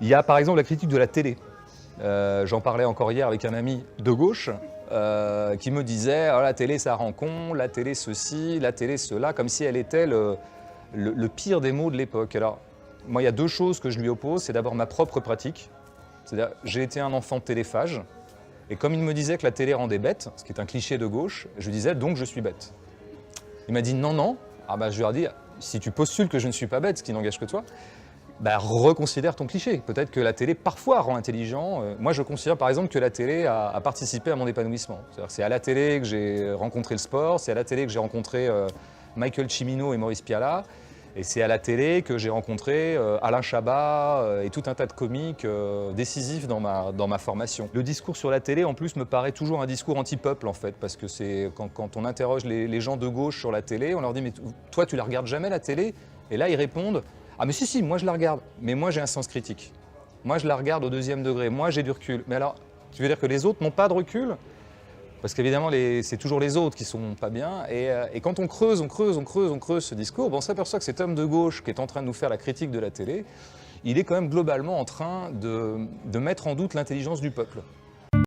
Il y a par exemple la critique de la télé. J'en parlais encore hier avec un ami de gauche qui me disait oh, la télé ça rend con, la télé ceci, la télé cela, comme si elle était le pire des maux de l'époque. Alors, moi, il y a deux choses que je lui oppose. C'est d'abord ma propre pratique. C'est-à-dire, j'ai été un enfant téléphage. Et comme il me disait que la télé rendait bête, ce qui est un cliché de gauche, je lui disais donc je suis bête. Il m'a dit non, non. Ah bah, je lui ai dit si tu postules que je ne suis pas bête, ce qui n'engage que toi, bah, reconsidère ton cliché. Peut-être que la télé parfois rend intelligent. Moi, je considère par exemple que la télé a participé à mon épanouissement. C'est à la télé que j'ai rencontré le sport, c'est à la télé que j'ai rencontré Michael Cimino et Maurice Pialat. Et c'est à la télé que j'ai rencontré Alain Chabat et tout un tas de comiques décisifs dans ma formation. Le discours sur la télé, en plus, me paraît toujours un discours anti-peuple, en fait, parce que c'est quand on interroge les gens de gauche sur la télé, on leur dit « mais toi, tu la regardes jamais, la télé ?» Et là, ils répondent « ah mais si, moi je la regarde, mais moi j'ai un sens critique. Moi je la regarde au deuxième degré, moi j'ai du recul. » Mais alors, tu veux dire que les autres n'ont pas de recul ? Parce qu'évidemment, c'est toujours les autres qui sont pas bien. Et quand on creuse ce discours, on s'aperçoit que cet homme de gauche qui est en train de nous faire la critique de la télé, il est quand même globalement en train de mettre en doute l'intelligence du peuple.